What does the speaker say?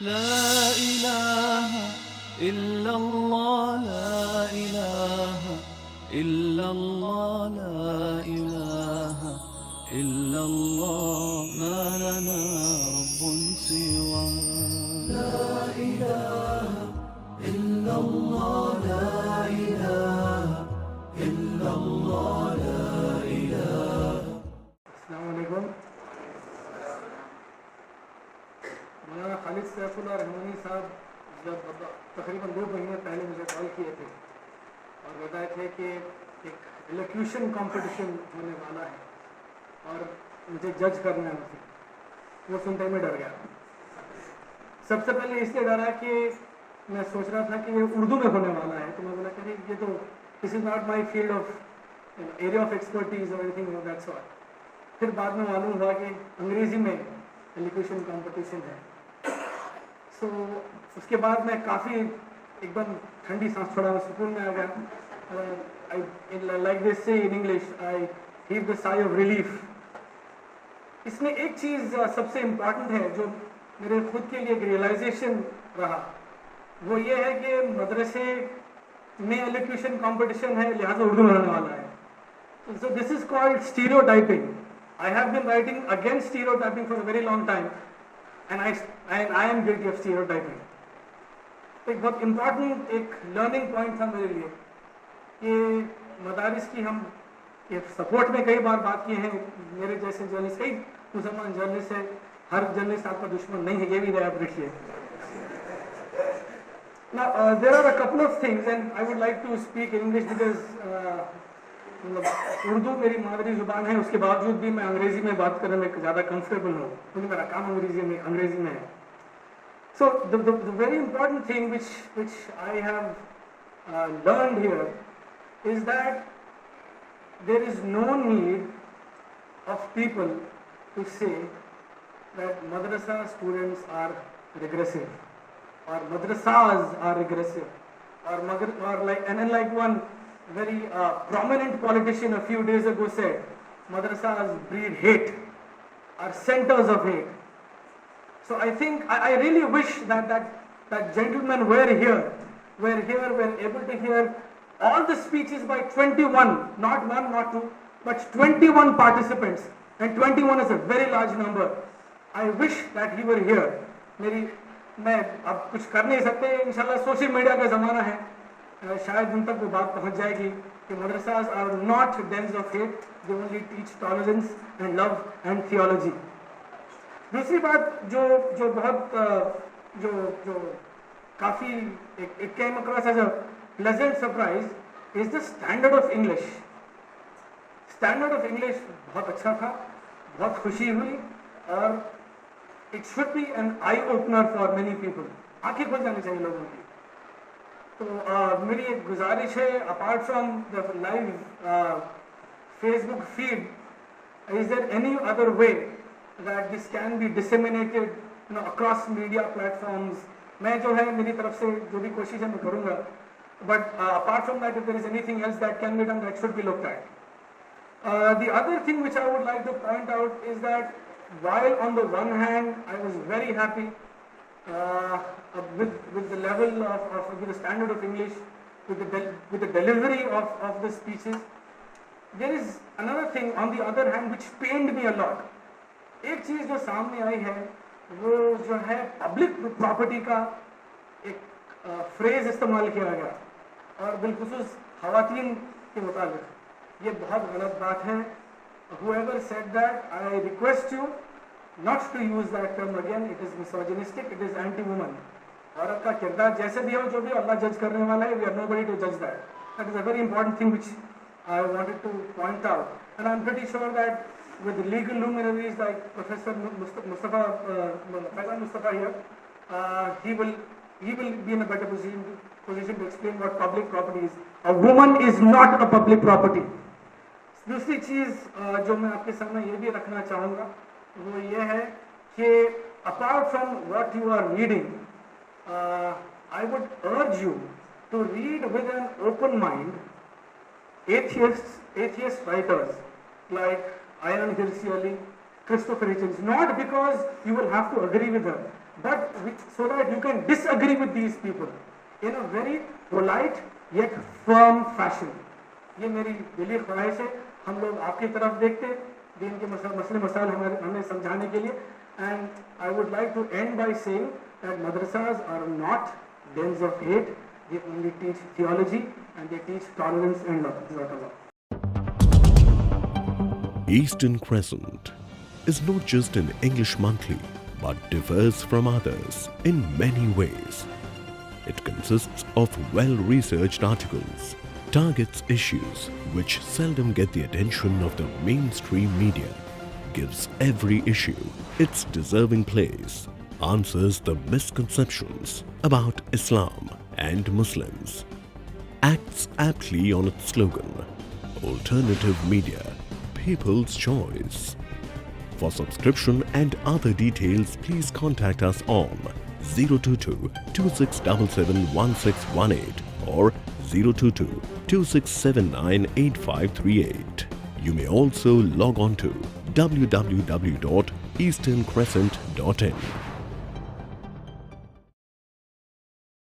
لا إله إلا الله لا إله إلا الله لا إله إلا الله ما لنا رب سوى لا إله إلا الله لا إله إلا الله لا إله. अस्सलाम वालेकुम। मौलाना खालिद सैफुल्लाह रहमानी साहब जब तकरीबन 2 महीने पहले मुझे कॉल किए थे और बताए थे कि एक इलोक्यूशन कंपटीशन होने वाला है और मुझे जज करना है उसे, वो सुनते मैं डर गया। सबसे पहले इसलिए डरा कि मैं सोच रहा था कि ये उर्दू में होने वाला है, तो मैं बोला कि ये तो this is not my field of area of expertise और एनीथिंग ऑफ दैट सॉर्ट। फिर बाद में मालूम हुआ कि अंग्रेज़ी में एलोक्यूशन कंपटीशन है। सो उसके बाद मैं काफ़ी एकदम ठंडी सांस छोड़ा, सुकून में आ गया। लाइक दिस से in English, I heave the sigh of relief. इसमें एक चीज़ सबसे इम्पॉर्टेंट है जो मेरे खुद के लिए एक रियलाइजेशन रहा, वो ये है कि मदरसे में एलोक्यूशन कंपटीशन है, लिहाजा उर्दू में होने वाला है। So this is called stereotyping. I have been writing against stereotyping for a very long time, and I am guilty of stereotyping. एक बहुत इम्पॉर्टेंट एक लर्निंग पॉइंट था मेरे लिए कि मदारिस की हम ये सपोर्ट में कई बार बात की है। मेरे जैसे जर्नलिस्ट, कई मुसलमान जर्नलिस्ट है, हर जर्नलिस्ट आपका दुश्मन नहीं है, ये भी याद रखिए। Now there are a couple of things, and I would like to speak in English because Urdu मेरी मादरी जुबान है, उसके बावजूद भी मैं अंग्रेजी में बात करने में ज़्यादा कंफर्टेबल हूँ क्योंकि मेरा काम अंग्रेजी में है। So the very important thing which I have learned here is that there is no need of people to say that madrasa students are regressive or madrasas are regressive or like, and then like one very prominent politician a few days ago said, madrasas breed hate, are centers of hate. So I think I really wish that gentlemen were able to hear all the speeches by 21, not 1, not 2, but 21 participants, and 21 is a very large number. I wish that he were here. मैं अब कुछ कर नहीं सकते, इंशाल्लाह social media का ज़माना है, शायद उन तक वो बात पहुंच जाएगी कि madrasas are not dens of hate, they only teach tolerance and love and theology. दूसरी बात जो बहुत जो काफ़ी it came across as a pleasant surprise is the standard of English. Standard of English बहुत अच्छा था, बहुत खुशी हुई, और it should be an eye opener for many people. आंखें खुल जानी चाहिए लोगों की। तो मेरी एक गुजारिश है, apart from the live Facebook feed, is there any other way that this can be disseminated across media platforms? मैं जो है मेरी तरफ से जो भी कोशिश है मैं करूँगा, but apart from that if there is anything else that can be done, that should be looked at. The other thing which I would like to point out is that while on the one hand I was very happy with the level with the standard of English, with the delivery of the speeches, there is another thing on the other hand which pained me a lot. एक चीज़ जो सामने आई है वो जो है public property का एक phrase इस्तेमाल किया गया, और बिलखुसूस ख़वातीन के मुताबिक ये बहुत गलत बात है। Whoever said that, I request you not to use that term again. It is misogynistic. It is anti-woman. औरत का किरदार जैसे भी हो, जो भी अल्लाह जज करने वाला है, we are nobody to judge that. That is a very important thing which I wanted to point out. And I'm pretty sure that with legal luminaries like Professor Faizan Mustafa here, he will be in a better position to explain what public property is. A woman is not a public property. दूसरी चीज़ जो मैं आपके सामने ये भी रखना चाहूँगा वो ये है कि apart from what you are reading, I would urge you to read with an open mind atheist writers like Ayaan Hirsi Ali, Christopher Hitchens, not because you will have to agree with them, so that you can disagree with these people in a very polite yet firm fashion. ये मेरी दिली ख्वाहिश है, हम लोग आपकी तरफ देखते हैं दीन के मसले मसाइल हमें समझाने के लिए. And I would like to end by saying that madrasas are not dens of hate. They only teach theology and they teach tolerance and love. Eastern Crescent is not just an English monthly, but differs from others in many ways. It consists of well-researched articles, targets issues which seldom get the attention of the mainstream media, gives every issue its deserving place, answers the misconceptions about Islam and Muslims, acts aptly on its slogan, Alternative Media, People's Choice. For subscription and other details, please contact us on 022 2677 1618 or 022 2679 8538. You may also log on to www.easterncrescent.in.